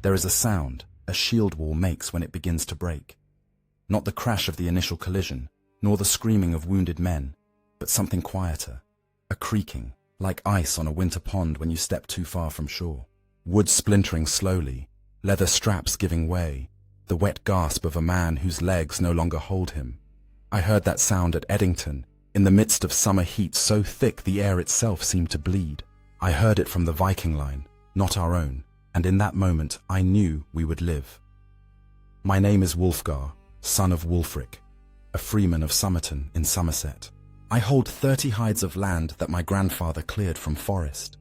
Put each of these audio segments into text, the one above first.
There is a sound a shield wall makes when it begins to break. Not the crash of the initial collision, nor the screaming of wounded men, but something quieter, a creaking, like ice on a winter pond when you step too far from shore. Wood splintering slowly, leather straps giving way, the wet gasp of a man whose legs no longer hold him. I heard that sound at Edington, in the midst of summer heat so thick the air itself seemed to bleed. I heard it from the Viking line, not our own, and in that moment I knew we would live. My name is Wulfgar, son of Wulfric, a freeman of Somerton in Somerset. I hold 30 hides of land that my grandfather cleared from forest.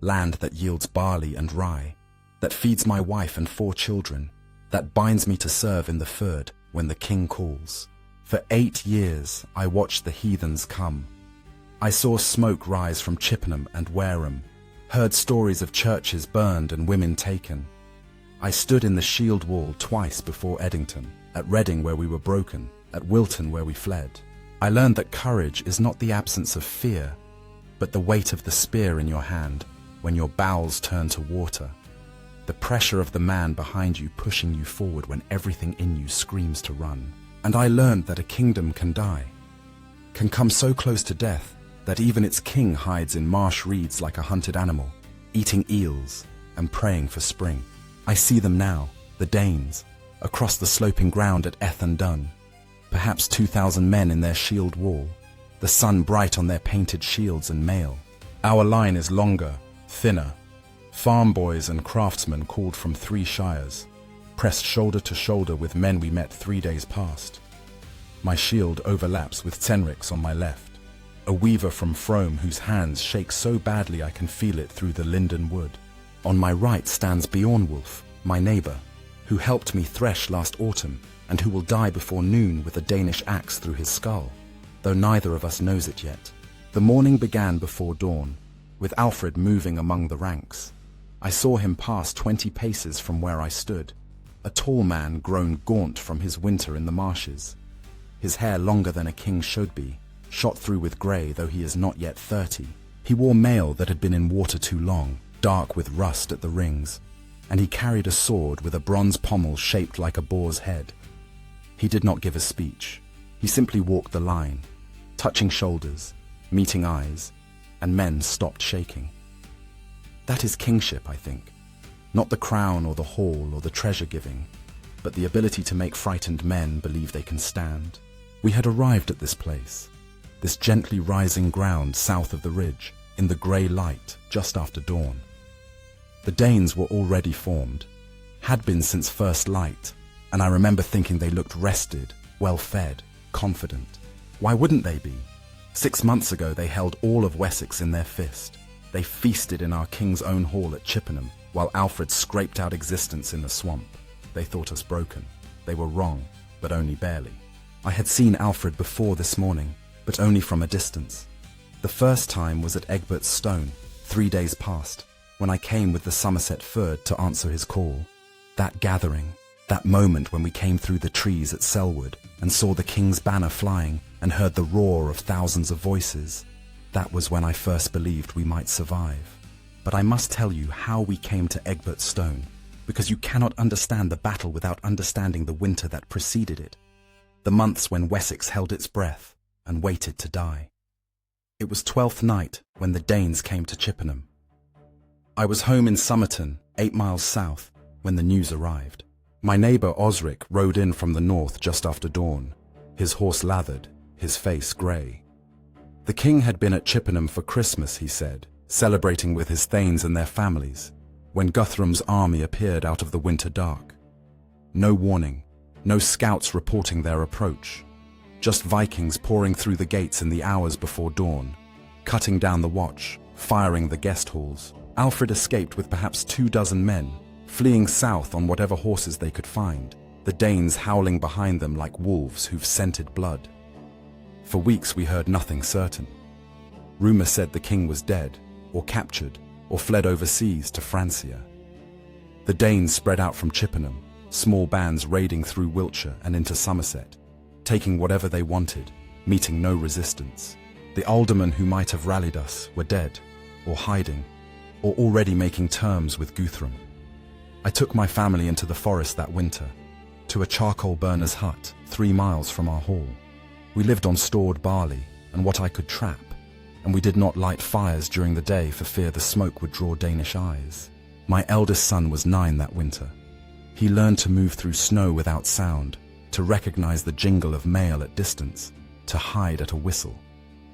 Land that yields barley and rye, that feeds my wife and 4 children, that binds me to serve in the fyrd when the king calls. For 8 years I watched the heathens come. I saw smoke rise from Chippenham and Wareham, heard stories of churches burned and women taken. I stood in the shield wall twice before Edington, at Reading where we were broken, at Wilton where we fled. I learned that courage is not the absence of fear, but the weight of the spear in your hand when your bowels turn to water. The pressure of the man behind you pushing you forward when everything in you screams to run. And I learned that a kingdom can die, can come so close to death that even its king hides in marsh reeds like a hunted animal, eating eels and praying for spring. I see them now, the Danes, across the sloping ground at Edington, perhaps 2,000 men in their shield wall, the sun bright on their painted shields and mail. Our line is longer, thinner. Farm boys and craftsmen called from 3 shires, pressed shoulder to shoulder with men we met 3 days past. My shield overlaps with Tenric's on my left, a weaver from Frome whose hands shake so badly I can feel it through the linden wood. On my right stands Beornwulf, my neighbour, who helped me thresh last autumn and who will die before noon with a Danish axe through his skull, though neither of us knows it yet. The morning began before dawn, with Alfred moving among the ranks. I saw him pass 20 paces from where I stood, a tall man grown gaunt from his winter in the marshes. His hair longer than a king should be, shot through with grey though he is not yet 30. He wore mail that had been in water too long, dark with rust at the rings, and he carried a sword with a bronze pommel shaped like a boar's head. He did not give a speech. He simply walked the line, touching shoulders, meeting eyes, and men stopped shaking. That is kingship, I think. Not the crown or the hall or the treasure giving, but the ability to make frightened men believe they can stand. We had arrived at this place, this gently rising ground south of the ridge, in the grey light just after dawn. The Danes were already formed, had been since first light, and I remember thinking they looked rested, well-fed, confident. Why wouldn't they be? 6 months ago they held all of Wessex in their fist. They feasted in our king's own hall at Chippenham, while Alfred scraped out existence in the swamp. They thought us broken. They were wrong, but only barely. I had seen Alfred before this morning, but only from a distance. The first time was at Egbert's stone, 3 days past, when I came with the Somerset fyrd to answer his call. That gathering, that moment when we came through the trees at Selwood and saw the king's banner flying and heard the roar of thousands of voices, that was when I first believed we might survive. But I must tell you how we came to Egbert's stone, because you cannot understand the battle without understanding the winter that preceded it, the months when Wessex held its breath and waited to die. It was 12th night when the Danes came to Chippenham. I was home in Somerton, 8 miles south, when the news arrived. My neighbour Osric rode in from the north just after dawn, his horse lathered, his face grey. The king had been at Chippenham for Christmas, he said, celebrating with his thanes and their families, when Guthrum's army appeared out of the winter dark. No warning, no scouts reporting their approach, just Vikings pouring through the gates in the hours before dawn, cutting down the watch, firing the guest halls. Alfred escaped with perhaps 24 men, fleeing south on whatever horses they could find, the Danes howling behind them like wolves who've scented blood. For weeks we heard nothing certain. Rumour said the king was dead, or captured, or fled overseas to Francia. The Danes spread out from Chippenham, small bands raiding through Wiltshire and into Somerset, taking whatever they wanted, meeting no resistance. The aldermen who might have rallied us were dead, or hiding, or already making terms with Guthrum. I took my family into the forest that winter, to a charcoal burner's hut 3 miles from our hall. We lived on stored barley and what I could trap, and we did not light fires during the day for fear the smoke would draw Danish eyes. My eldest son was 9 that winter. He learned to move through snow without sound, to recognize the jingle of mail at distance, to hide at a whistle.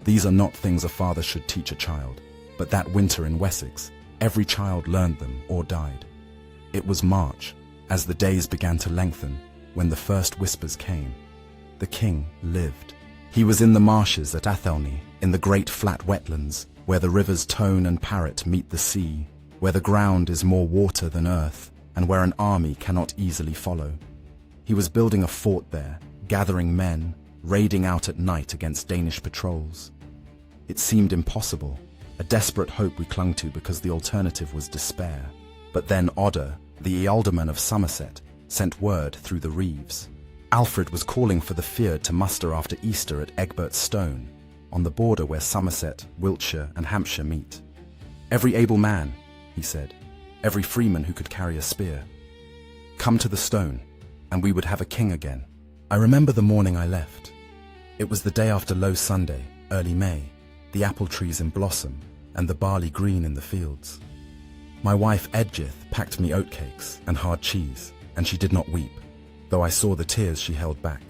These are not things a father should teach a child, but that winter in Wessex, every child learned them or died. It was March, as the days began to lengthen, when the first whispers came. The king lived. He was in the marshes at Athelney, in the great flat wetlands, where the rivers Tone and Parrett meet the sea, where the ground is more water than earth, and where an army cannot easily follow. He was building a fort there, gathering men, raiding out at night against Danish patrols. It seemed impossible, a desperate hope we clung to because the alternative was despair. But then Odder, the ealdorman of Somerset, sent word through the reeves. Alfred was calling for the fyrd to muster after Easter at Egbert's stone, on the border where Somerset, Wiltshire and Hampshire meet. Every able man, he said, every freeman who could carry a spear. Come to the stone, and we would have a king again. I remember the morning I left. It was the day after Low Sunday, early May, the apple trees in blossom, and the barley green in the fields. My wife Edgith packed me oatcakes and hard cheese, and she did not weep, though I saw the tears she held back.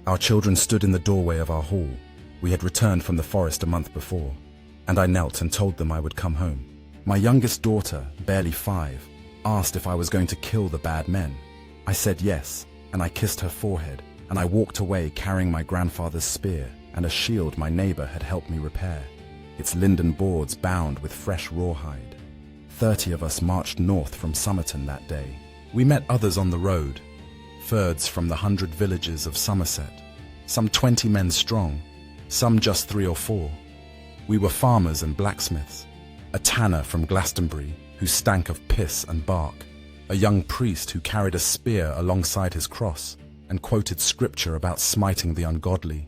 Our children stood in the doorway of our hall. We had returned from the forest a month before, and I knelt and told them I would come home. My youngest daughter, barely 5, asked if I was going to kill the bad men. I said yes, and I kissed her forehead, and I walked away carrying my grandfather's spear and a shield my neighbor had helped me repair, its linden boards bound with fresh rawhide. 30 of us marched north from Somerton that day. We met others on the road, fyrds from the 100 villages of Somerset, some 20 men strong, some just 3 or 4. We were farmers and blacksmiths, a tanner from Glastonbury who stank of piss and bark, a young priest who carried a spear alongside his cross and quoted scripture about smiting the ungodly.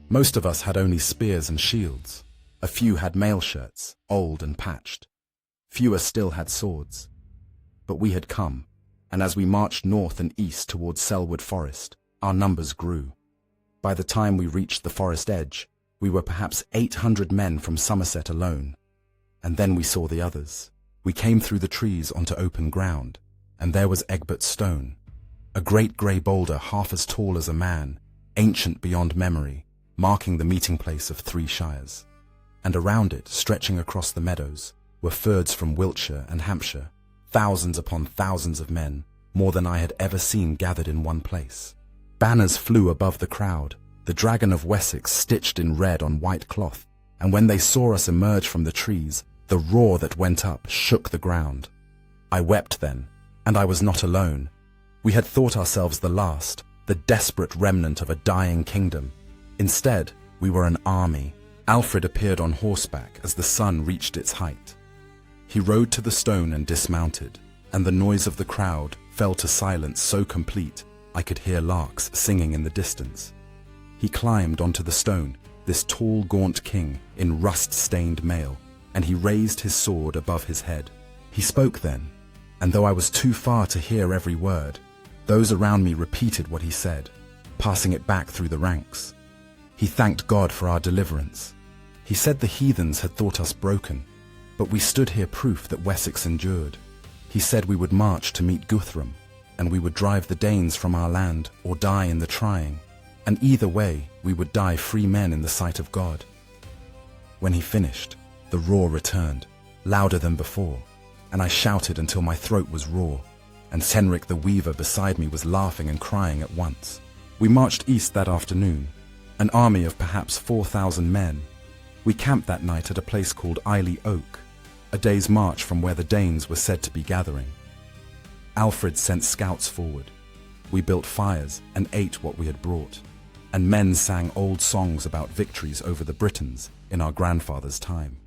Most of us had only spears and shields. A few had mail shirts, old and patched. Fewer still had swords. But we had come, and as we marched north and east towards Selwood Forest, our numbers grew. By the time we reached the forest edge, we were perhaps 800 men from Somerset alone. And then we saw the others. We came through the trees onto open ground, and there was Egbert's stone, a great grey boulder half as tall as a man, ancient beyond memory, marking the meeting place of 3 shires. And around it, stretching across the meadows, were fyrds from Wiltshire and Hampshire, thousands upon thousands of men, more than I had ever seen gathered in one place. Banners flew above the crowd, the dragon of Wessex stitched in red on white cloth, and when they saw us emerge from the trees, the roar that went up shook the ground. I wept then, and I was not alone. We had thought ourselves the last, the desperate remnant of a dying kingdom. Instead, we were an army. Alfred appeared on horseback as the sun reached its height. He rode to the stone and dismounted, and the noise of the crowd fell to silence so complete I could hear larks singing in the distance. He climbed onto the stone, this tall, gaunt king in rust-stained mail, and he raised his sword above his head. He spoke then, and though I was too far to hear every word, those around me repeated what he said, passing it back through the ranks. He thanked God for our deliverance. He said the heathens had thought us broken, but we stood here proof that Wessex endured. He said we would march to meet Guthrum, and we would drive the Danes from our land or die in the trying, and either way we would die free men in the sight of God. When he finished, the roar returned, louder than before, and I shouted until my throat was raw, and Henrik the weaver beside me was laughing and crying at once. We marched east that afternoon, an army of perhaps 4,000 men. We camped that night at a place called Ely Oak, a day's march from where the Danes were said to be gathering. Alfred sent scouts forward. We built fires and ate what we had brought, and men sang old songs about victories over the Britons in our grandfather's time.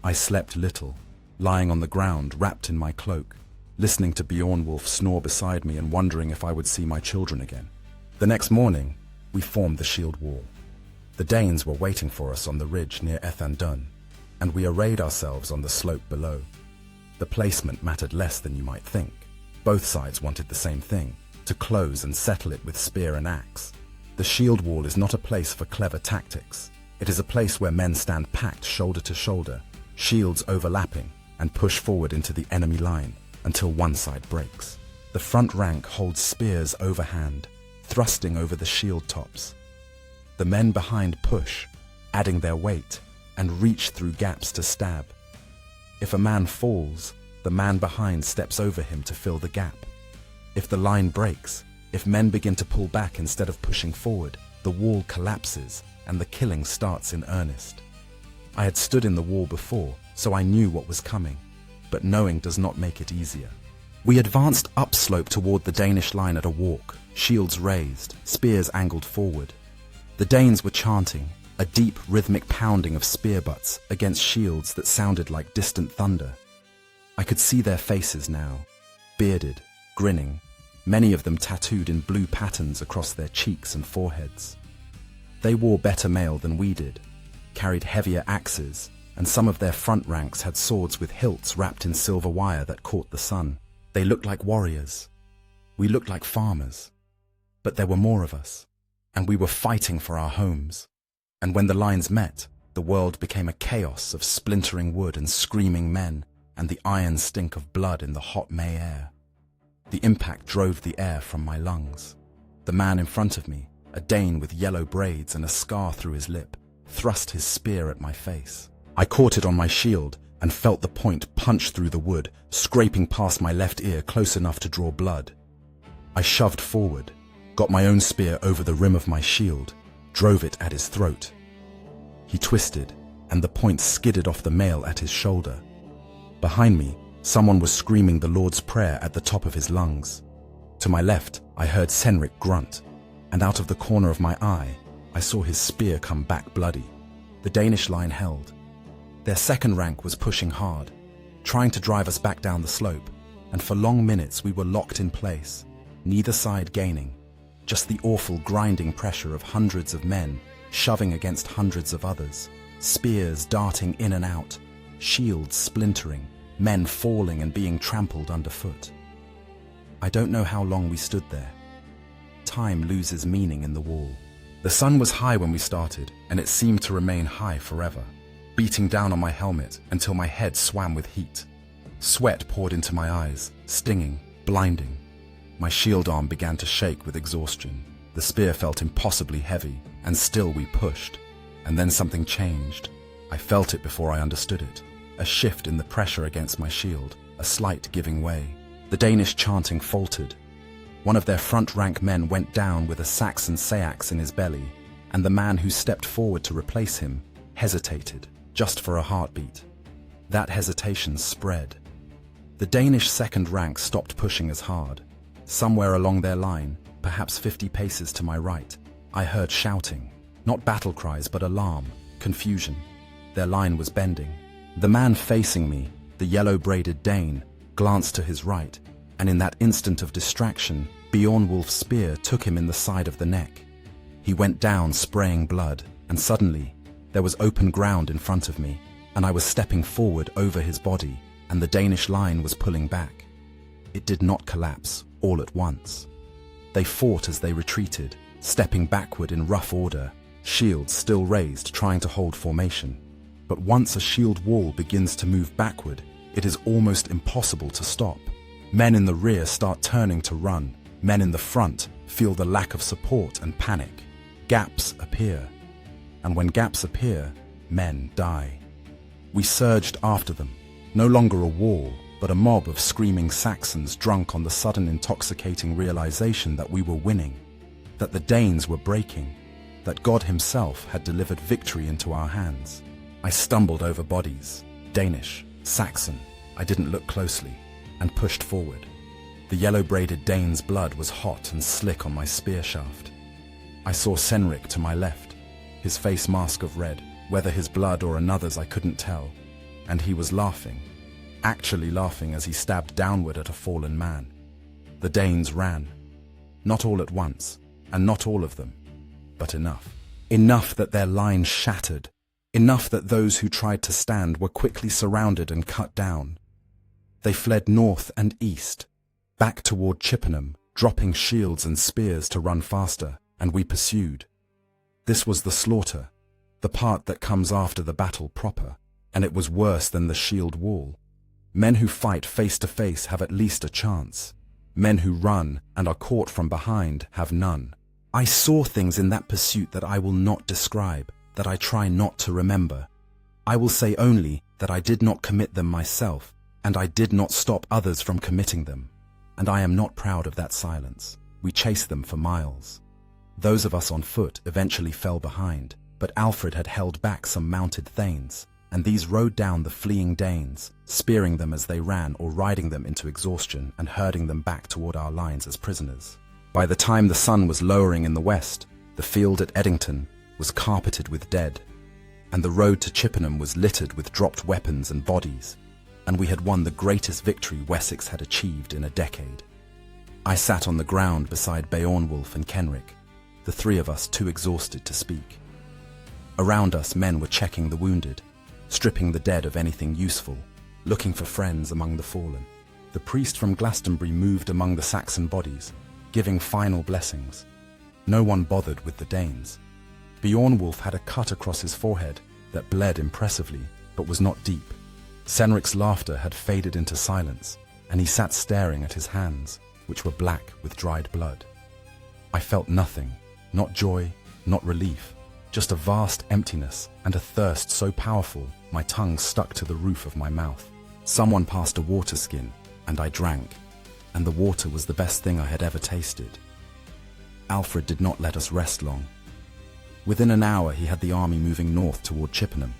I slept little, lying on the ground wrapped in my cloak, listening to Beornwulf snore beside me and wondering if I would see my children again. The next morning, we formed the shield wall. The Danes were waiting for us on the ridge near Ethandun, and we arrayed ourselves on the slope below. The placement mattered less than you might think. Both sides wanted the same thing, to close and settle it with spear and axe. The shield wall is not a place for clever tactics. It is a place where men stand packed shoulder to shoulder, shields overlapping, and push forward into the enemy line until one side breaks. The front rank holds spears overhand, thrusting over the shield tops. The men behind push, adding their weight, and reach through gaps to stab. If a man falls, the man behind steps over him to fill the gap. If the line breaks, if men begin to pull back instead of pushing forward, the wall collapses and the killing starts in earnest. I had stood in the wall before, so I knew what was coming, but knowing does not make it easier. We advanced upslope toward the Danish line at a walk, shields raised, spears angled forward. The Danes were chanting, a deep rhythmic pounding of spear butts against shields that sounded like distant thunder. I could see their faces now, bearded, grinning, many of them tattooed in blue patterns across their cheeks and foreheads. They wore better mail than we did, carried heavier axes, and some of their front ranks had swords with hilts wrapped in silver wire that caught the sun. They looked like warriors. We looked like farmers. But there were more of us, and we were fighting for our homes. And when the lines met, the world became a chaos of splintering wood and screaming men, and the iron stink of blood in the hot May air. The impact drove the air from my lungs. The man in front of me, a Dane with yellow braids and a scar through his lip, thrust his spear at my face. I caught it on my shield and felt the point punch through the wood, scraping past my left ear close enough to draw blood. I shoved forward, got my own spear over the rim of my shield, drove it at his throat. He twisted, and the point skidded off the mail at his shoulder. Behind me, someone was screaming the Lord's Prayer at the top of his lungs. To my left, I heard Cenric grunt, and out of the corner of my eye, I saw his spear come back bloody. The Danish line held. Their second rank was pushing hard, trying to drive us back down the slope, and for long minutes we were locked in place, neither side gaining, just the awful grinding pressure of hundreds of men shoving against hundreds of others, spears darting in and out, shields splintering, men falling and being trampled underfoot. I don't know how long we stood there. Time loses meaning in the wall. The sun was high when we started, and it seemed to remain high forever, beating down on my helmet until my head swam with heat. Sweat poured into my eyes, stinging, blinding. My shield arm began to shake with exhaustion. The spear felt impossibly heavy, and still we pushed. And then something changed. I felt it before I understood it. A shift in the pressure against my shield, a slight giving way. The Danish chanting faltered. One of their front rank men went down with a Saxon sayax in his belly, and the man who stepped forward to replace him hesitated, just for a heartbeat. That hesitation spread. The Danish second rank stopped pushing as hard. Somewhere along their line, perhaps 50 paces to my right, I heard shouting. Not battle cries, but alarm, confusion. Their line was bending. The man facing me, the yellow-braided Dane, glanced to his right, and in that instant of distraction, Beornwulf's spear took him in the side of the neck. He went down spraying blood, and suddenly, there was open ground in front of me, and I was stepping forward over his body, and the Danish line was pulling back. It did not collapse all at once. They fought as they retreated, stepping backward in rough order, shields still raised, trying to hold formation. But once a shield wall begins to move backward, it is almost impossible to stop. Men in the rear start turning to run. Men in the front feel the lack of support and panic. Gaps appear. And when gaps appear, men die. We surged after them, no longer a wall, but a mob of screaming Saxons drunk on the sudden intoxicating realization that we were winning, that the Danes were breaking, that God himself had delivered victory into our hands. I stumbled over bodies, Danish, Saxon, I didn't look closely, and pushed forward. The yellow-braided Dane's blood was hot and slick on my spear shaft. I saw Cenric to my left, his face mask of red, whether his blood or another's I couldn't tell, and he was laughing, actually laughing as he stabbed downward at a fallen man. The Danes ran, not all at once, and not all of them, but enough. Enough that their line shattered, enough that those who tried to stand were quickly surrounded and cut down. They fled north and east, back toward Chippenham, dropping shields and spears to run faster, and we pursued. This was the slaughter, the part that comes after the battle proper, and it was worse than the shield wall. Men who fight face to face have at least a chance. Men who run and are caught from behind have none. I saw things in that pursuit that I will not describe, that I try not to remember. I will say only that I did not commit them myself, and I did not stop others from committing them. And I am not proud of that silence. We chased them for miles. Those of us on foot eventually fell behind, but Alfred had held back some mounted thanes, and these rode down the fleeing Danes, spearing them as they ran or riding them into exhaustion and herding them back toward our lines as prisoners. By the time the sun was lowering in the west, the field at Edington was carpeted with dead, and the road to Chippenham was littered with dropped weapons and bodies, and we had won the greatest victory Wessex had achieved in a decade. I sat on the ground beside Beornwulf and Kenric, the three of us too exhausted to speak. Around us men were checking the wounded, stripping the dead of anything useful, looking for friends among the fallen. The priest from Glastonbury moved among the Saxon bodies, giving final blessings. No one bothered with the Danes. Beornwulf had a cut across his forehead that bled impressively, but was not deep. Cenric's laughter had faded into silence, and he sat staring at his hands, which were black with dried blood. I felt nothing, not joy, not relief, just a vast emptiness and a thirst so powerful my tongue stuck to the roof of my mouth. Someone passed a water skin, and I drank, and the water was the best thing I had ever tasted. Alfred did not let us rest long. Within an hour he had the army moving north toward Chippenham,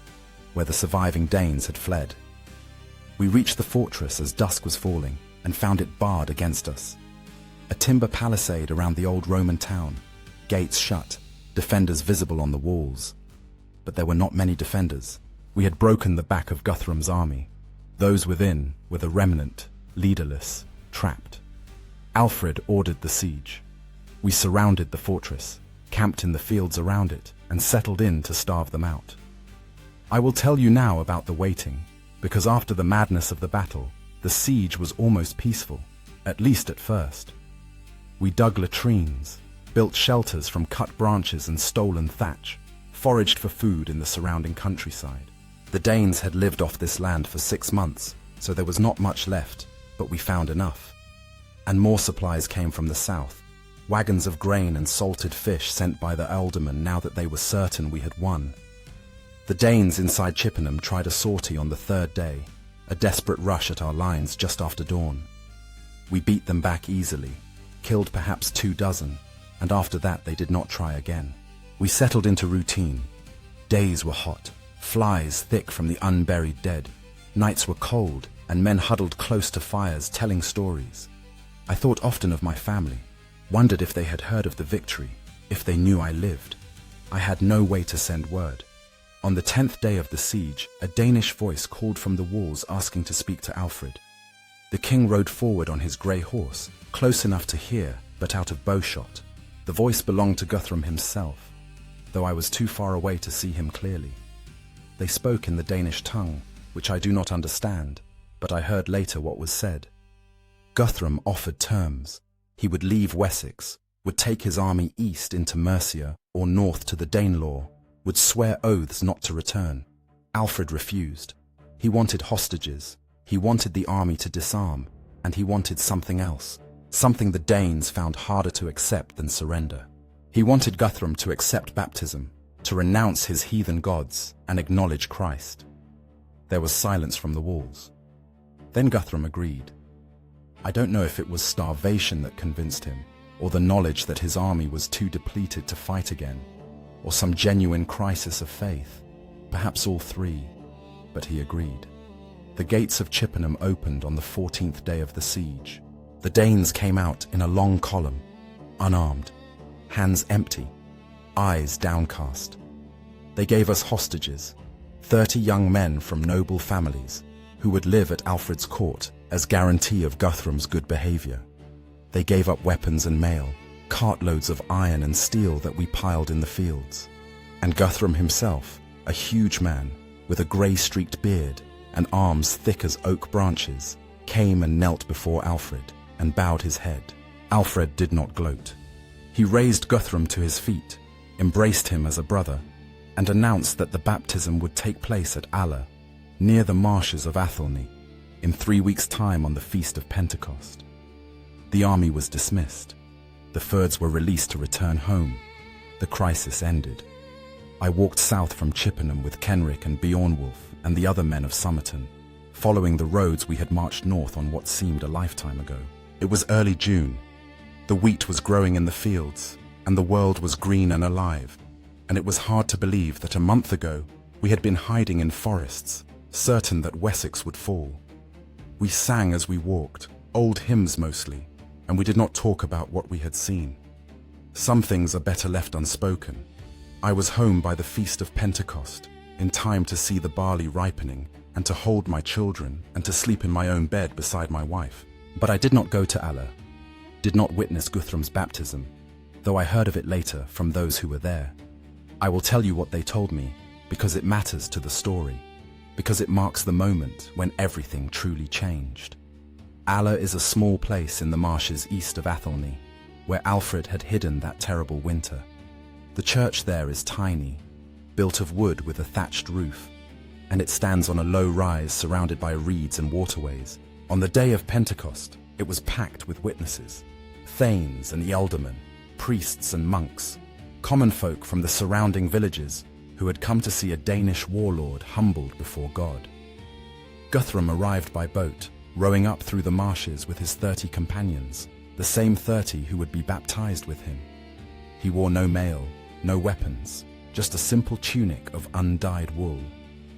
where the surviving Danes had fled. We reached the fortress as dusk was falling and found it barred against us. A timber palisade around the old Roman town, gates shut, defenders visible on the walls. But there were not many defenders. We had broken the back of Guthrum's army. Those within were the remnant, leaderless, trapped. Alfred ordered the siege. We surrounded the fortress, camped in the fields around it, and settled in to starve them out. I will tell you now about the waiting, because after the madness of the battle, the siege was almost peaceful, at least at first. We dug latrines, built shelters from cut branches and stolen thatch, foraged for food in the surrounding countryside. The Danes had lived off this land for 6 months, so there was not much left, but we found enough. And more supplies came from the south, wagons of grain and salted fish sent by the ealdormen now that they were certain we had won. The Danes inside Chippenham tried a sortie on the 3rd day, a desperate rush at our lines just after dawn. We beat them back easily, killed perhaps 24, and after that they did not try again. We settled into routine. Days were hot, flies thick from the unburied dead. Nights were cold, and men huddled close to fires telling stories. I thought often of my family, wondered if they had heard of the victory, if they knew I lived. I had no way to send word. On the 10th day of the siege, a Danish voice called from the walls asking to speak to Alfred. The king rode forward on his grey horse, close enough to hear, but out of bowshot. The voice belonged to Guthrum himself, though I was too far away to see him clearly. They spoke in the Danish tongue, which I do not understand, but I heard later what was said. Guthrum offered terms. He would leave Wessex, would take his army east into Mercia or north to the Danelaw, would swear oaths not to return. Alfred refused. He wanted hostages, he wanted the army to disarm, and he wanted something else, something the Danes found harder to accept than surrender. He wanted Guthrum to accept baptism, to renounce his heathen gods and acknowledge Christ. There was silence from the walls. Then Guthrum agreed. I don't know if it was starvation that convinced him, or the knowledge that his army was too depleted to fight again, or some genuine crisis of faith, perhaps all three, but he agreed. The gates of Chippenham opened on the 14th day of the siege. The Danes came out in a long column, unarmed, hands empty, eyes downcast. They gave us hostages, 30 young men from noble families, who would live at Alfred's court as guarantee of Guthrum's good behavior. They gave up weapons and mail, cartloads of iron and steel that we piled in the fields. And Guthrum himself, a huge man with a grey-streaked beard and arms thick as oak branches, came and knelt before Alfred and bowed his head. Alfred did not gloat. He raised Guthrum to his feet, embraced him as a brother, and announced that the baptism would take place at Aller, near the marshes of Athelney, in 3 weeks' time on the Feast of Pentecost. The army was dismissed. The Fyrds were released to return home. The crisis ended. I walked south from Chippenham with Kenric and Beornwulf and the other men of Somerton, following the roads we had marched north on what seemed a lifetime ago. It was early June. The wheat was growing in the fields, and the world was green and alive, and it was hard to believe that a month ago we had been hiding in forests, certain that Wessex would fall. We sang as we walked, old hymns mostly, and we did not talk about what we had seen. Some things are better left unspoken. I was home by the Feast of Pentecost, in time to see the barley ripening, and to hold my children, and to sleep in my own bed beside my wife. But I did not go to Aller, did not witness Guthrum's baptism, though I heard of it later from those who were there. I will tell you what they told me, because it matters to the story, because it marks the moment when everything truly changed. Aller is a small place in the marshes east of Athelney, where Alfred had hidden that terrible winter. The church there is tiny, built of wood with a thatched roof, and it stands on a low rise surrounded by reeds and waterways. On the day of Pentecost, it was packed with witnesses, thanes and ealdormen, priests and monks, common folk from the surrounding villages who had come to see a Danish warlord humbled before God. Guthrum arrived by boat, rowing up through the marshes with his 30 companions, the same 30 who would be baptized with him. He wore no mail, no weapons, just a simple tunic of undyed wool.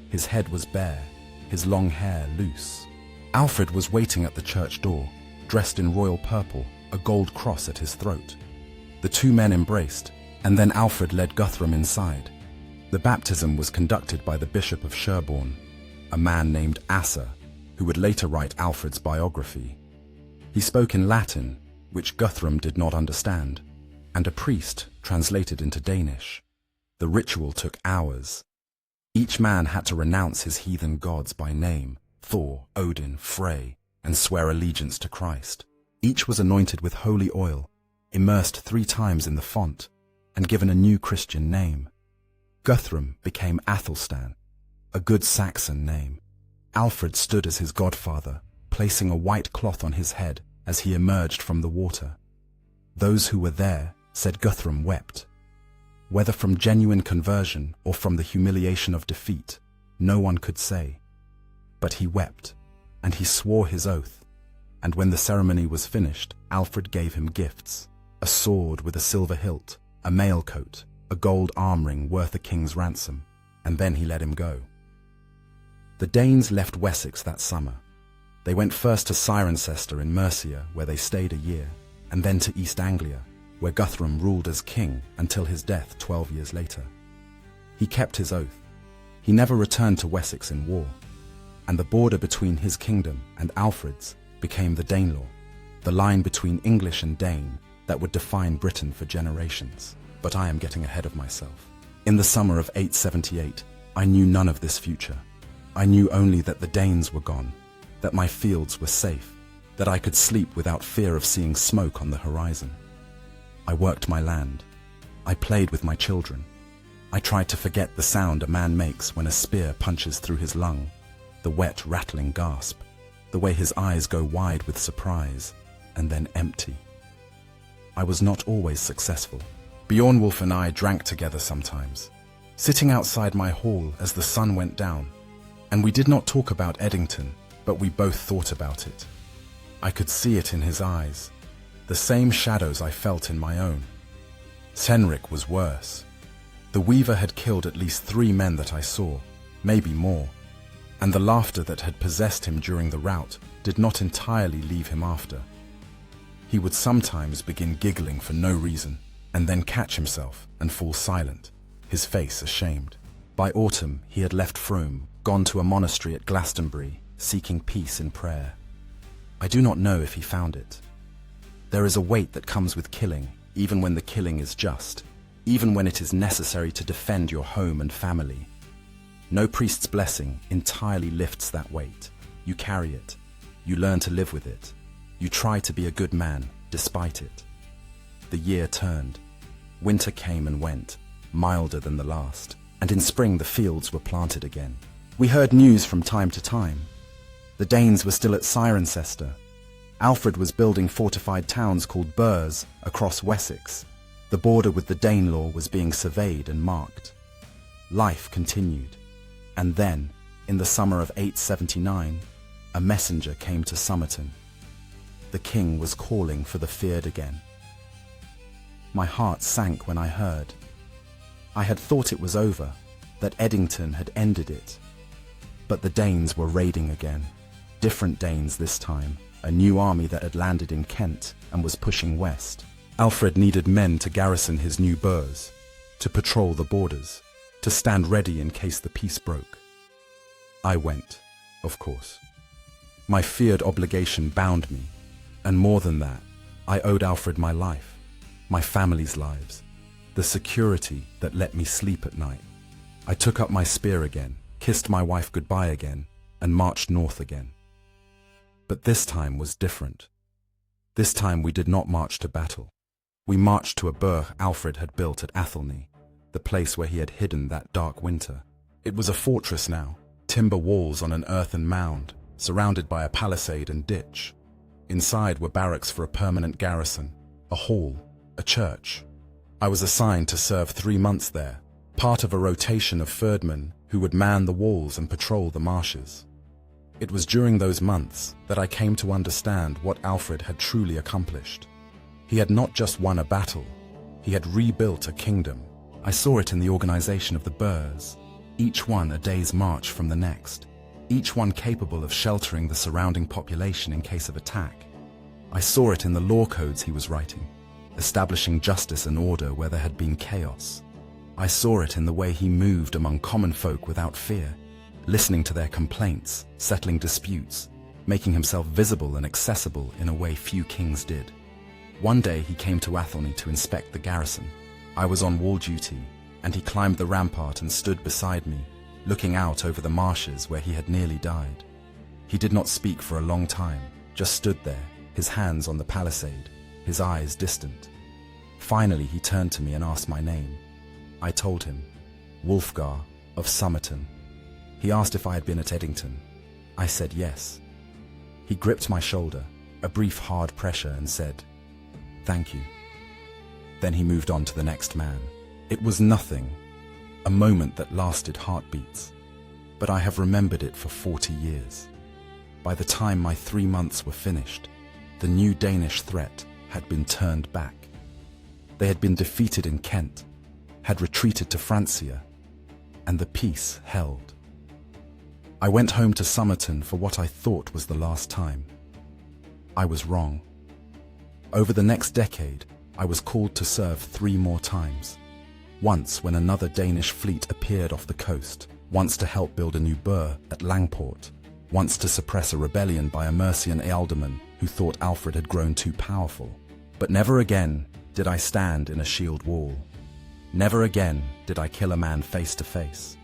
His head was bare, his long hair loose. Alfred was waiting at the church door, dressed in royal purple, a gold cross at his throat. The two men embraced, and then Alfred led Guthrum inside. The baptism was conducted by the Bishop of Sherborne, a man named Asser, who would later write Alfred's biography. He spoke in Latin, which Guthrum did not understand, and a priest translated into Danish. The ritual took hours. Each man had to renounce his heathen gods by name, Thor, Odin, Frey, and swear allegiance to Christ. Each was anointed with holy oil, immersed 3 times in the font, and given a new Christian name. Guthrum became Athelstan, a good Saxon name. Alfred stood as his godfather, placing a white cloth on his head as he emerged from the water. Those who were there said Guthrum wept. Whether from genuine conversion or from the humiliation of defeat, no one could say. But he wept, and he swore his oath, and when the ceremony was finished, Alfred gave him gifts: a sword with a silver hilt, a mail coat, a gold arm ring worth a king's ransom, and then he let him go. The Danes left Wessex that summer. They went first to Cirencester in Mercia, where they stayed a year, and then to East Anglia, where Guthrum ruled as king until his death 12 years later. He kept his oath. He never returned to Wessex in war, and the border between his kingdom and Alfred's became the Danelaw, the line between English and Dane that would define Britain for generations. But I am getting ahead of myself. In the summer of 878, I knew none of this future. I knew only that the Danes were gone, that my fields were safe, that I could sleep without fear of seeing smoke on the horizon. I worked my land. I played with my children. I tried to forget the sound a man makes when a spear punches through his lung, the wet, rattling gasp, the way his eyes go wide with surprise, and then empty. I was not always successful. Beornwulf and I drank together sometimes, sitting outside my hall as the sun went down, and we did not talk about Edington, but we both thought about it. I could see it in his eyes, the same shadows I felt in my own. Cenric was worse. The weaver had killed at least 3 men that I saw, maybe more, and the laughter that had possessed him during the rout did not entirely leave him after. He would sometimes begin giggling for no reason, and then catch himself and fall silent, his face ashamed. By autumn, he had left Frome, gone to a monastery at Glastonbury, seeking peace in prayer. I do not know if he found it. There is a weight that comes with killing, even when the killing is just, even when it is necessary to defend your home and family. No priest's blessing entirely lifts that weight. You carry it. You learn to live with it. You try to be a good man, despite it. The year turned. Winter came and went, milder than the last, and in spring the fields were planted again. We heard news from time to time. The Danes were still at Cirencester. Alfred was building fortified towns called burhs across Wessex. The border with the Danelaw was being surveyed and marked. Life continued. And then, in the summer of 879, a messenger came to Somerton. The king was calling for the fyrd again. My heart sank when I heard. I had thought it was over, that Edington had ended it. But the Danes were raiding again. Different Danes this time, a new army that had landed in Kent and was pushing west. Alfred needed men to garrison his new burhs, to patrol the borders, to stand ready in case the peace broke. I went, of course. My fyrd obligation bound me, and more than that, I owed Alfred my life, my family's lives, the security that let me sleep at night. I took up my spear again, kissed my wife goodbye again, and marched north again. But this time was different. This time we did not march to battle. We marched to a burh Alfred had built at Athelney, the place where he had hidden that dark winter. It was a fortress now, timber walls on an earthen mound, surrounded by a palisade and ditch. Inside were barracks for a permanent garrison, a hall, a church. I was assigned to serve 3 months there, part of a rotation of fyrdmen who would man the walls and patrol the marshes. It was during those months that I came to understand what Alfred had truly accomplished. He had not just won a battle, he had rebuilt a kingdom. I saw it in the organization of the burhs, each one a day's march from the next, each one capable of sheltering the surrounding population in case of attack. I saw it in the law codes he was writing, establishing justice and order where there had been chaos. I saw it in the way he moved among common folk without fear, listening to their complaints, settling disputes, making himself visible and accessible in a way few kings did. One day he came to Athelney to inspect the garrison. I was on wall duty, and he climbed the rampart and stood beside me, looking out over the marshes where he had nearly died. He did not speak for a long time, just stood there, his hands on the palisade, his eyes distant. Finally he turned to me and asked my name. I told him, Wulfgar of Somerton. He asked if I had been at Edington. I said yes. He gripped my shoulder, a brief hard pressure, and said, "Thank you." Then he moved on to the next man. It was nothing, a moment that lasted heartbeats, but I have remembered it for 40 years. By the time my 3 months were finished, the new Danish threat had been turned back. They had been defeated in Kent, had retreated to Francia, and the peace held. I went home to Somerton for what I thought was the last time. I was wrong. Over the next decade, I was called to serve 3 more times. Once when another Danish fleet appeared off the coast, once to help build a new burh at Langport, once to suppress a rebellion by a Mercian ealdorman who thought Alfred had grown too powerful. But never again did I stand in a shield wall. Never again did I kill a man face to face.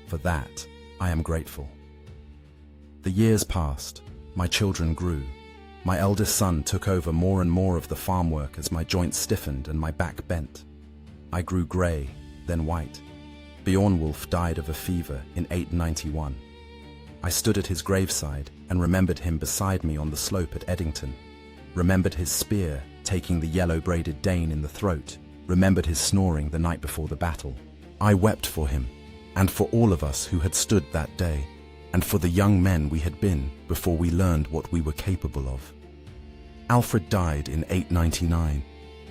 For that, I am grateful. The years passed, my children grew. My eldest son took over more and more of the farm work as my joints stiffened and my back bent. I grew grey, then white. Beornwulf died of a fever in 891. I stood at his graveside and remembered him beside me on the slope at Edington. Remembered his spear taking the yellow-braided Dane in the throat. Remembered his snoring the night before the battle. I wept for him, and for all of us who had stood that day, and for the young men we had been before we learned what we were capable of. Alfred died in 899,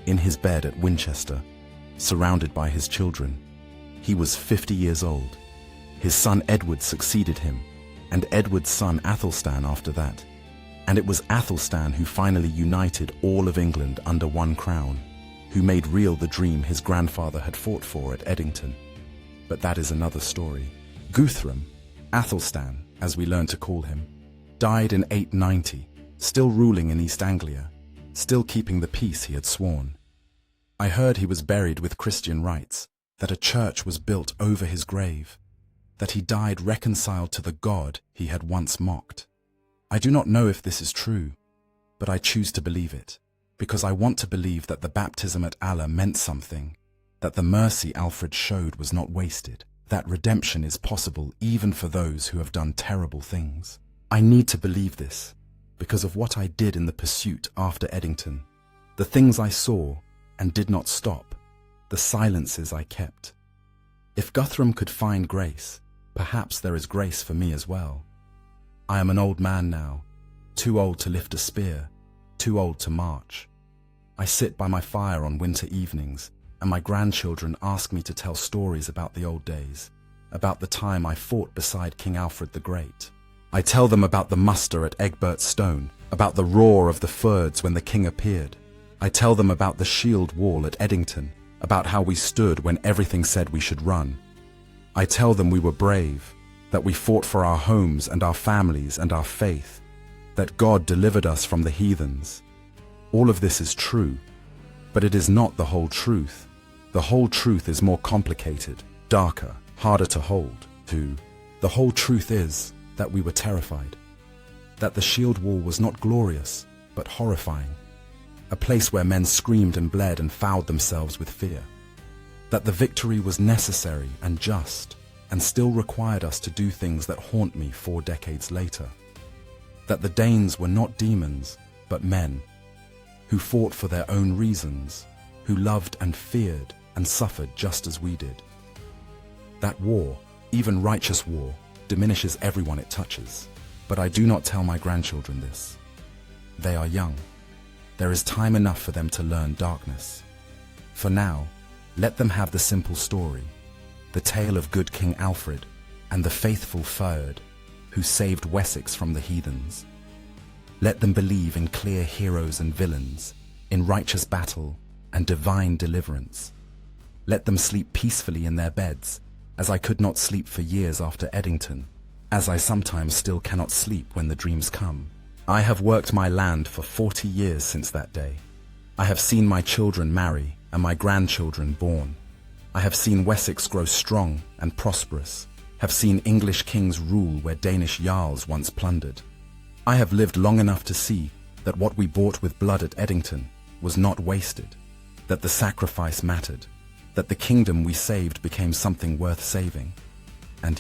in his bed at Winchester, surrounded by his children. He was 50 years old. His son Edward succeeded him, and Edward's son Athelstan after that. And it was Athelstan who finally united all of England under one crown, who made real the dream his grandfather had fought for at Edington. But that is another story. Guthrum, Athelstan, as we learned to call him, died in 890, still ruling in East Anglia, still keeping the peace he had sworn. I heard he was buried with Christian rites, that a church was built over his grave, that he died reconciled to the God he had once mocked. I do not know if this is true, but I choose to believe it, because I want to believe that the baptism at Allah meant something, that the mercy Alfred showed was not wasted, that redemption is possible even for those who have done terrible things. I need to believe this, because of what I did in the pursuit after Edington, the things I saw and did not stop, the silences I kept. If Guthrum could find grace, perhaps there is grace for me as well. I am an old man now, too old to lift a spear, too old to march. I sit by my fire on winter evenings, and my grandchildren ask me to tell stories about the old days, about the time I fought beside King Alfred the Great. I tell them about the muster at Egbert's stone, about the roar of the fyrds when the king appeared. I tell them about the shield wall at Edington, about how we stood when everything said we should run. I tell them we were brave, that we fought for our homes and our families and our faith, that God delivered us from the heathens. All of this is true, but it is not the whole truth. The whole truth is more complicated, darker, harder to hold. The whole truth is that we were terrified, that the shield wall was not glorious, but horrifying, a place where men screamed and bled and fouled themselves with fear, that the victory was necessary and just, and still required us to do things that haunt me 4 decades later, that the Danes were not demons, but men, who fought for their own reasons, who loved and feared and suffered just as we did. That war, even righteous war, diminishes everyone it touches, but I do not tell my grandchildren this. They are young. There is time enough for them to learn darkness. For now, let them have the simple story, the tale of good King Alfred and the faithful Fyrd, who saved Wessex from the heathens. Let them believe in clear heroes and villains, in righteous battle and divine deliverance. Let them sleep peacefully in their beds, as I could not sleep for years after Edington, as I sometimes still cannot sleep when the dreams come. I have worked my land for 40 years since that day. I have seen my children marry and my grandchildren born. I have seen Wessex grow strong and prosperous, have seen English kings rule where Danish jarls once plundered. I have lived long enough to see that what we bought with blood at Edington was not wasted, that the sacrifice mattered, that the kingdom we saved became something worth saving. And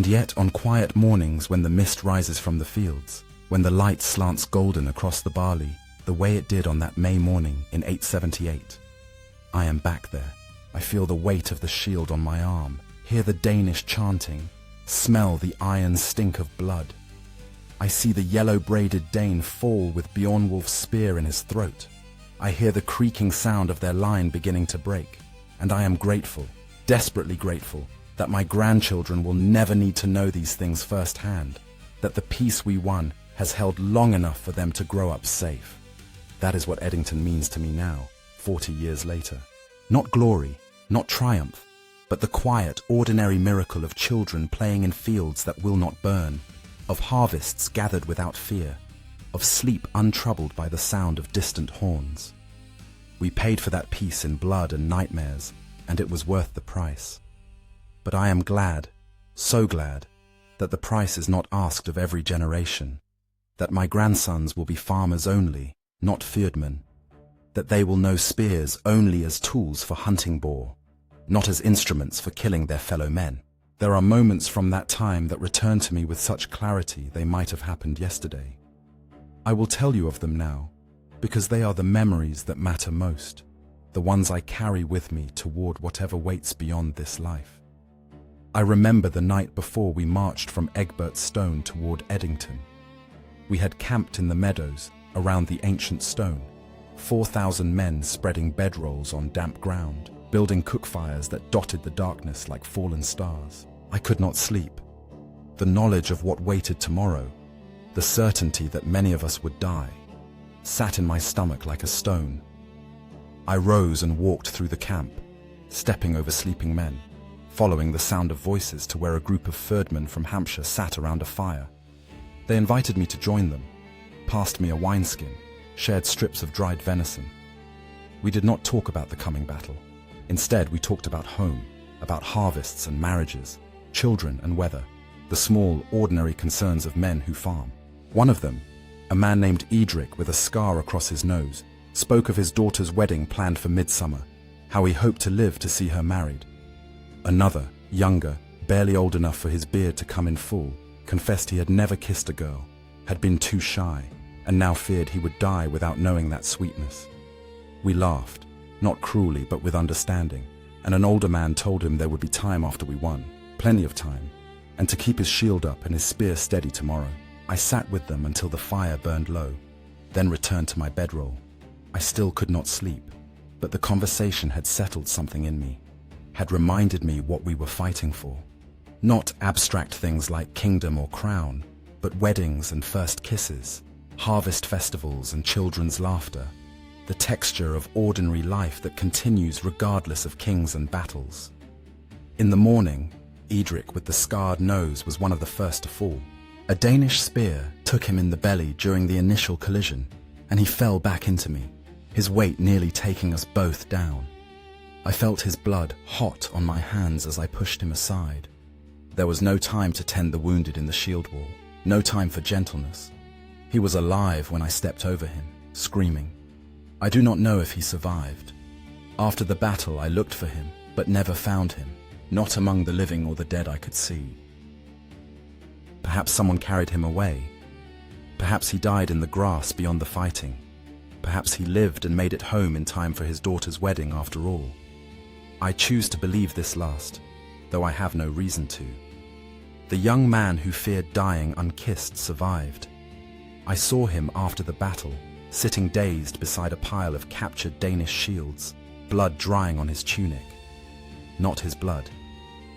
yet on quiet mornings when the mist rises from the fields, when the light slants golden across the barley, the way it did on that May morning in 878, I am back there. I feel the weight of the shield on my arm, hear the Danish chanting, smell the iron stink of blood. I see the yellow-braided Dane fall with Beornwulf's spear in his throat. I hear the creaking sound of their line beginning to break, and I am grateful, desperately grateful, that my grandchildren will never need to know these things firsthand, that the peace we won has held long enough for them to grow up safe. That is what Edington means to me now, 40 years later. Not glory, not triumph, but the quiet, ordinary miracle of children playing in fields that will not burn, of harvests gathered without fear, of sleep untroubled by the sound of distant horns. We paid for that peace in blood and nightmares, and it was worth the price. But I am glad, so glad, that the price is not asked of every generation, that my grandsons will be farmers only, not fyrdmen, that they will know spears only as tools for hunting boar, not as instruments for killing their fellow men. There are moments from that time that return to me with such clarity they might have happened yesterday. I will tell you of them now, because they are the memories that matter most, the ones I carry with me toward whatever waits beyond this life. I remember the night before we marched from Egbert's stone toward Edington. We had camped in the meadows around the ancient stone, 4,000 men spreading bedrolls on damp ground, building cookfires that dotted the darkness like fallen stars. I could not sleep. The knowledge of what waited tomorrow, the certainty that many of us would die, sat in my stomach like a stone. I rose and walked through the camp, stepping over sleeping men, following the sound of voices to where a group of fyrdmen from Hampshire sat around a fire. They invited me to join them, passed me a wineskin, shared strips of dried venison. We did not talk about the coming battle. Instead, we talked about home, about harvests and marriages, children and weather. the small, ordinary concerns of men who farm. One of them, a man named Egbert with a scar across his nose, spoke of his daughter's wedding planned for midsummer, how he hoped to live to see her married. Another, younger, barely old enough for his beard to come in full, confessed he had never kissed a girl, had been too shy, and now feared he would die without knowing that sweetness. We laughed, not cruelly but with understanding, and an older man told him there would be time after we won, plenty of time, and to keep his shield up and his spear steady tomorrow. I sat with them until the fire burned low, then returned to my bedroll. I still could not sleep, but the conversation had settled something in me, had reminded me what we were fighting for. Not abstract things like kingdom or crown, but weddings and first kisses, harvest festivals and children's laughter, the texture of ordinary life that continues regardless of kings and battles. In the morning, Egbert with the scarred nose was one of the first to fall. A Danish spear took him in the belly during the initial collision, and he fell back into me, his weight nearly taking us both down. I felt his blood hot on my hands as I pushed him aside. There was no time to tend the wounded in the shield wall, no time for gentleness. He was alive when I stepped over him, screaming. I do not know if he survived. After the battle I looked for him, but never found him, not among the living or the dead I could see. Perhaps someone carried him away. Perhaps he died in the grass beyond the fighting. Perhaps he lived and made it home in time for his daughter's wedding after all. I choose to believe this last, though I have no reason to. The young man who feared dying unkissed survived. I saw him after the battle, sitting dazed beside a pile of captured Danish shields, blood drying on his tunic. Not his blood.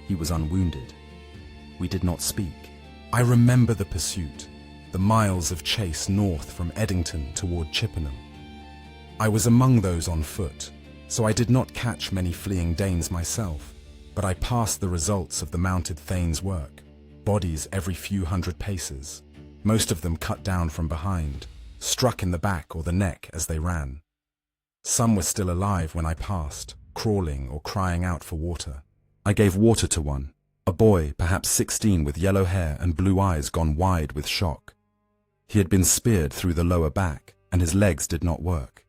He was unwounded. We did not speak. I remember the pursuit, the miles of chase north from Edington toward Chippenham. I was among those on foot, so I did not catch many fleeing Danes myself, but I passed the results of the mounted thane's work, bodies every few hundred paces, most of them cut down from behind, struck in the back or the neck as they ran. Some were still alive when I passed, crawling or crying out for water. I gave water to one, a boy perhaps 16 with yellow hair and blue eyes gone wide with shock. He had been speared through the lower back, and his legs did not work.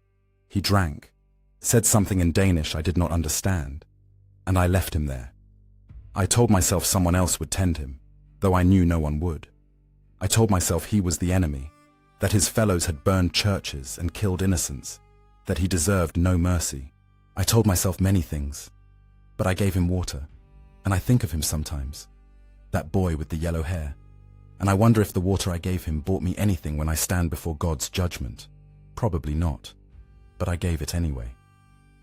He drank, said something in Danish I did not understand, and I left him there. I told myself someone else would tend him, though I knew no one would. I told myself he was the enemy, that his fellows had burned churches and killed innocents, that he deserved no mercy. I told myself many things, but I gave him water, and I think of him sometimes, that boy with the yellow hair, and I wonder if the water I gave him bought me anything when I stand before God's judgment. Probably not, but I gave it anyway.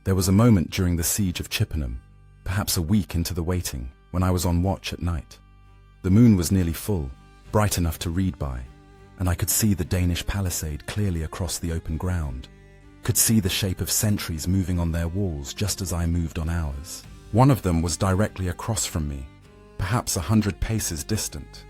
There was a moment during the siege of Chippenham, perhaps a week into the waiting, when I was on watch at night. The moon was nearly full, bright enough to read by, and I could see the Danish palisade clearly across the open ground, could see the shape of sentries moving on their walls just as I moved on ours. One of them was directly across from me, perhaps 100 paces distant.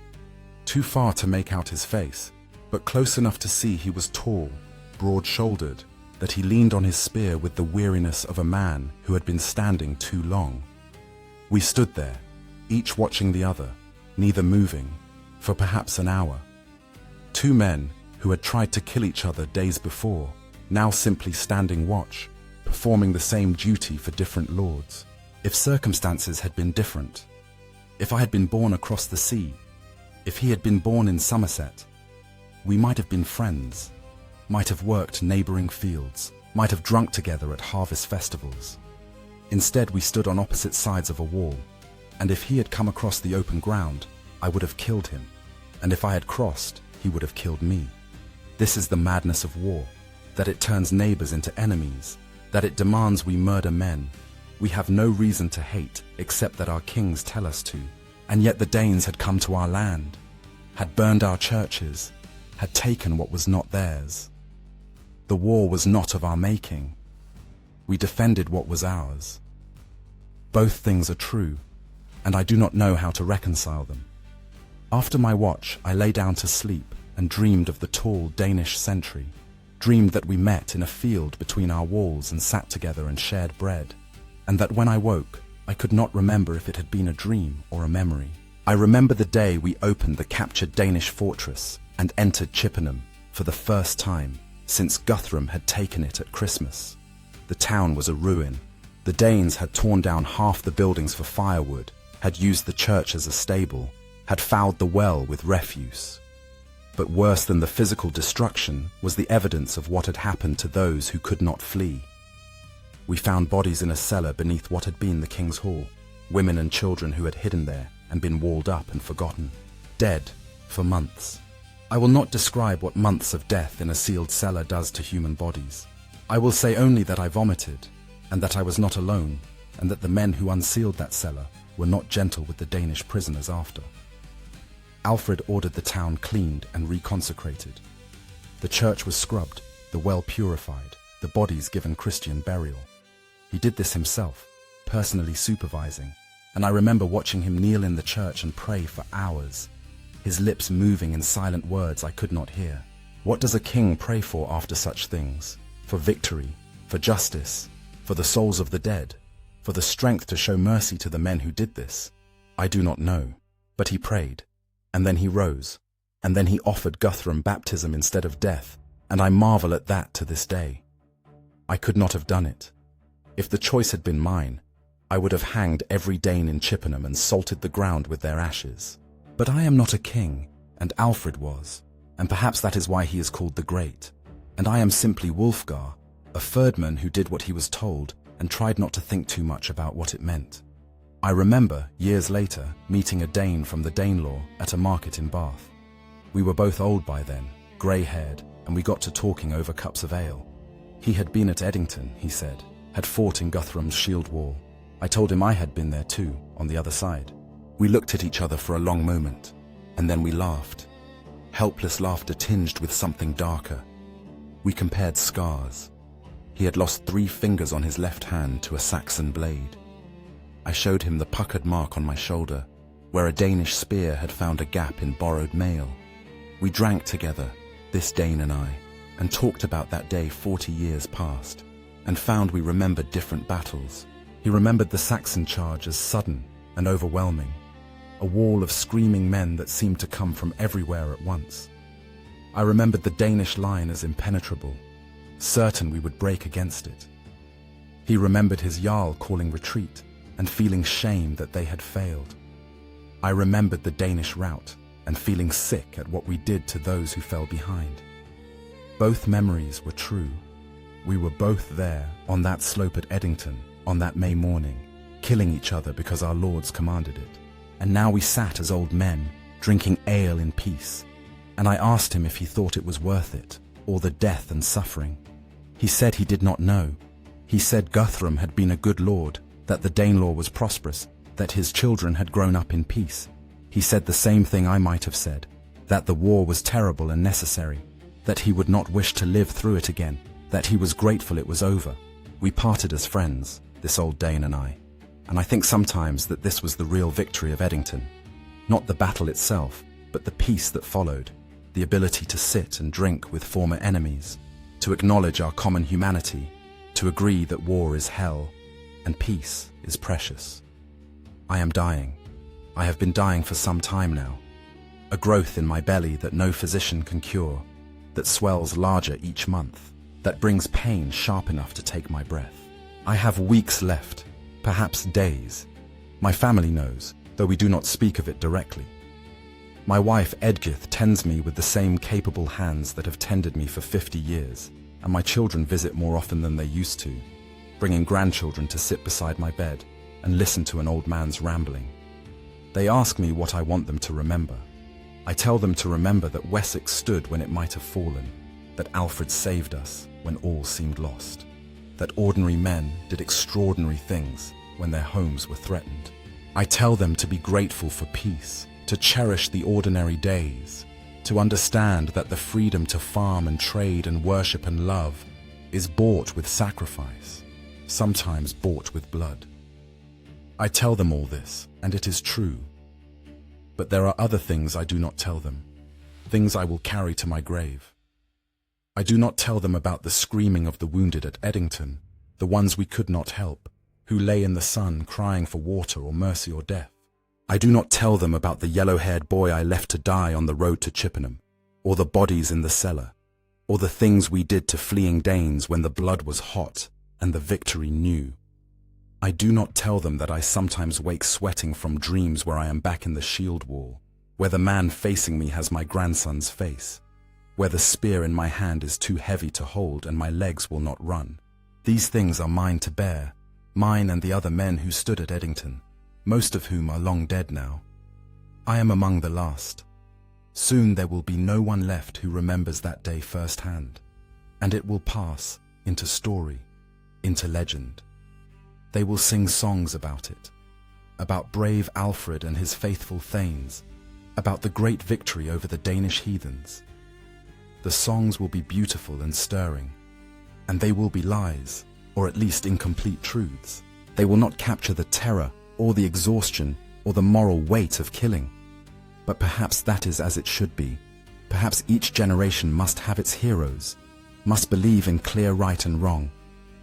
Too far to make out his face, but close enough to see he was tall, broad-shouldered, that he leaned on his spear with the weariness of a man who had been standing too long. We stood there, each watching the other, neither moving, for perhaps an hour. Two men who had tried to kill each other days before, now simply standing watch, performing the same duty for different lords. If circumstances had been different, if I had been born across the sea, if he had been born in Somerset, we might have been friends, might have worked neighbouring fields, might have drunk together at harvest festivals. Instead, we stood on opposite sides of a wall, and if he had come across the open ground, I would have killed him, and if I had crossed, he would have killed me. This is the madness of war, that it turns neighbours into enemies, that it demands we murder men. We have no reason to hate except that our kings tell us to, and yet the Danes had come to our land, had burned our churches, had taken what was not theirs. The war was not of our making. We defended what was ours. Both things are true, and I do not know how to reconcile them. After my watch, I lay down to sleep and dreamed of the tall Danish sentry, dreamed that we met in a field between our walls and sat together and shared bread, and that when I woke, I could not remember if it had been a dream or a memory. I remember the day we opened the captured Danish fortress and entered Chippenham for the first time since Guthrum had taken it at Christmas. The town was a ruin. The Danes had torn down half the buildings for firewood, had used the church as a stable, had fouled the well with refuse. But worse than the physical destruction was the evidence of what had happened to those who could not flee. We found bodies in a cellar beneath what had been the king's hall, women and children who had hidden there and been walled up and forgotten, dead for months. I will not describe what months of death in a sealed cellar does to human bodies. I will say only that I vomited, and that I was not alone, and that the men who unsealed that cellar were not gentle with the Danish prisoners after. Alfred ordered the town cleaned and reconsecrated. The church was scrubbed, the well purified, the bodies given Christian burial. He did this himself, personally supervising, and I remember watching him kneel in the church and pray for hours, his lips moving in silent words I could not hear. What does a king pray for after such things? For victory, for justice, for the souls of the dead, for the strength to show mercy to the men who did this? I do not know, but he prayed, and then he rose, and then he offered Guthrum baptism instead of death, and I marvel at that to this day. I could not have done it. If the choice had been mine, I would have hanged every Dane in Chippenham and salted the ground with their ashes. But I am not a king, and Alfred was, and perhaps that is why he is called the Great. And I am simply Wulfgar, a fyrdman who did what he was told and tried not to think too much about what it meant. I remember, years later, meeting a Dane from the Danelaw at a market in Bath. We were both old by then, grey-haired, and we got to talking over cups of ale. He had been at Edington, he said, had fought in Guthrum's shield wall. I told him I had been there too, on the other side. We looked at each other for a long moment, and then we laughed. Helpless laughter tinged with something darker. We compared scars. He had lost 3 fingers on his left hand to a Saxon blade. I showed him the puckered mark on my shoulder, where a Danish spear had found a gap in borrowed mail. We drank together, this Dane and I, and talked about that day 40 years past, and found we remembered different battles. He remembered the Saxon charge as sudden and overwhelming, a wall of screaming men that seemed to come from everywhere at once. I remembered the Danish line as impenetrable, certain we would break against it. He remembered his Jarl calling retreat and feeling shame that they had failed. I remembered the Danish rout and feeling sick at what we did to those who fell behind. Both memories were true. We were both there on that slope at Edington on that May morning, killing each other because our lords commanded it. And now we sat as old men, drinking ale in peace, and I asked him if he thought it was worth it, all the death and suffering. He said he did not know. He said Guthrum had been a good lord, that the Danelaw was prosperous, that his children had grown up in peace. He said the same thing I might have said, that the war was terrible and necessary, that he would not wish to live through it again, that he was grateful it was over. We parted as friends, this old Dane and I think sometimes that this was the real victory of Edington. Not the battle itself, but the peace that followed, the ability to sit and drink with former enemies, to acknowledge our common humanity, to agree that war is hell and peace is precious. I am dying. I have been dying for some time now. A growth in my belly that no physician can cure, that swells larger each month, that brings pain sharp enough to take my breath. I have weeks left, perhaps days. My family knows, though we do not speak of it directly. My wife Egbert tends me with the same capable hands that have tended me for 50 years, and my children visit more often than they used to, bringing grandchildren to sit beside my bed and listen to an old man's rambling. They ask me what I want them to remember. I tell them to remember that Wessex stood when it might have fallen, that Alfred saved us when all seemed lost, that ordinary men did extraordinary things when their homes were threatened. I tell them to be grateful for peace, to cherish the ordinary days, to understand that the freedom to farm and trade and worship and love is bought with sacrifice, sometimes bought with blood. I tell them all this, and it is true. But there are other things I do not tell them, things I will carry to my grave. I do not tell them about the screaming of the wounded at Edington, the ones we could not help, who lay in the sun crying for water or mercy or death. I do not tell them about the yellow-haired boy I left to die on the road to Chippenham, or the bodies in the cellar, or the things we did to fleeing Danes when the blood was hot and the victory new. I do not tell them that I sometimes wake sweating from dreams where I am back in the shield wall, where the man facing me has my grandson's face, where the spear in my hand is too heavy to hold and my legs will not run. These things are mine to bear, mine and the other men who stood at Edington, most of whom are long dead now. I am among the last. Soon there will be no one left who remembers that day firsthand, and it will pass into story, into legend. They will sing songs about it, about brave Alfred and his faithful thanes, about the great victory over the Danish heathens. The songs will be beautiful and stirring, and they will be lies, or at least incomplete truths. They will not capture the terror or the exhaustion or the moral weight of killing. But perhaps that is as it should be. Perhaps each generation must have its heroes, must believe in clear right and wrong,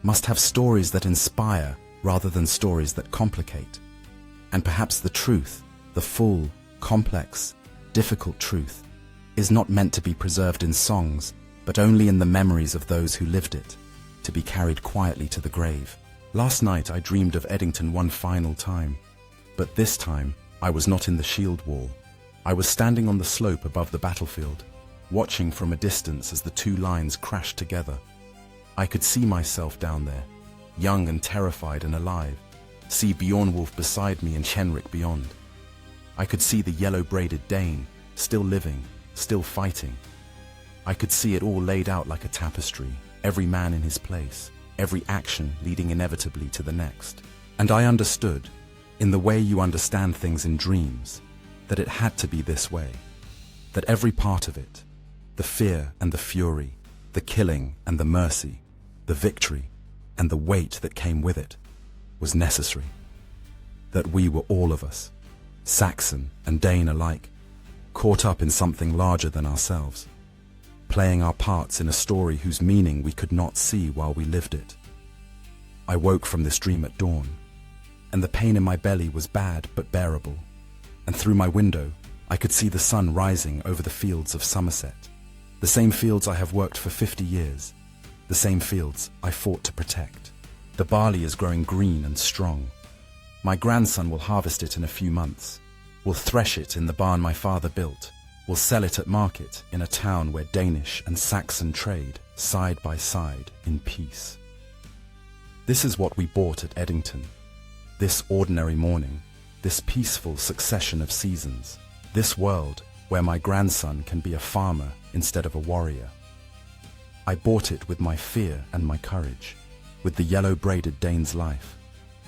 must have stories that inspire rather than stories that complicate. And perhaps the truth, the full, complex, difficult truth, is not meant to be preserved in songs, but only in the memories of those who lived it, to be carried quietly to the grave. Last night I dreamed of Edington one final time, but this time I was not in the shield wall. I was standing on the slope above the battlefield, watching from a distance as the two lines crashed together. I could see myself down there, young and terrified and alive, see Beornwulf beside me and Henrik beyond. I could see the yellow-braided Dane, still living, still fighting. I could see it all laid out like a tapestry, every man in his place, every action leading inevitably to the next. And I understood, in the way you understand things in dreams, that it had to be this way, that every part of it, the fear and the fury, the killing and the mercy, the victory and the weight that came with it, was necessary. That we were all of us, Saxon and Dane alike, caught up in something larger than ourselves, playing our parts in a story whose meaning we could not see while we lived it. I woke from this dream at dawn, and the pain in my belly was bad but bearable, and through my window I could see the sun rising over the fields of Somerset, the same fields I have worked for 50 years, the same fields I fought to protect. The barley is growing green and strong. My grandson will harvest it in a few months, will thresh it in the barn my father built, will sell it at market in a town where Danish and Saxon trade side by side in peace. This is what we bought at Edington, this ordinary morning, this peaceful succession of seasons, this world where my grandson can be a farmer instead of a warrior. I bought it with my fear and my courage, with the yellow-braided Dane's life,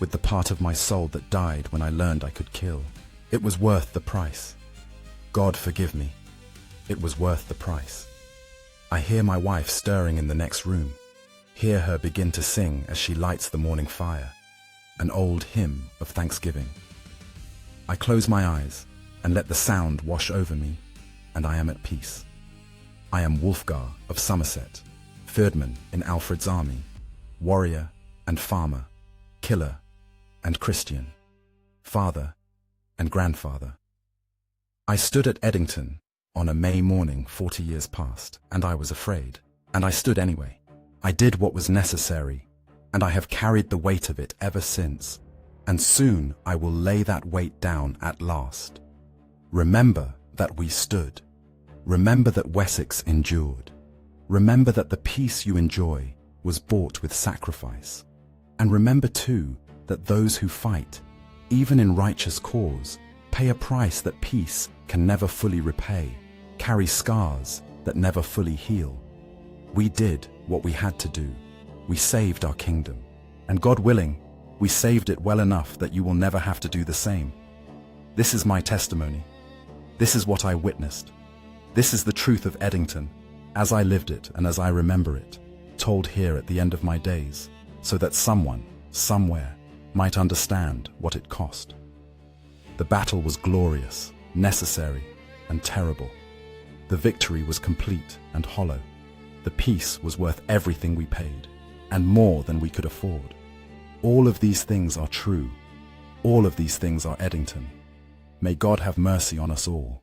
with the part of my soul that died when I learned I could kill. It was worth the price. God forgive me. It was worth the price. I hear my wife stirring in the next room, hear her begin to sing as she lights the morning fire, an old hymn of thanksgiving. I close my eyes and let the sound wash over me, and I am at peace. I am Wulfgar of Somerset, fyrdman in Alfred's army, warrior and farmer, killer and Christian, father and grandfather. I stood at Edington on a May morning 40 years past, and I was afraid, and I stood anyway. I did what was necessary, and I have carried the weight of it ever since, and soon I will lay that weight down at last. Remember that we stood. Remember that Wessex endured. Remember that the peace you enjoy was bought with sacrifice. And remember too that those who fight, even in righteous cause, pay a price that peace can never fully repay, carry scars that never fully heal. We did what we had to do. We saved our kingdom. And God willing, we saved it well enough that you will never have to do the same. This is my testimony. This is what I witnessed. This is the truth of Edington, as I lived it and as I remember it, told here at the end of my days, so that someone, somewhere, might understand what it cost. The battle was glorious, necessary, and terrible. The victory was complete and hollow. The peace was worth everything we paid, and more than we could afford. All of these things are true. All of these things are Edington. May God have mercy on us all.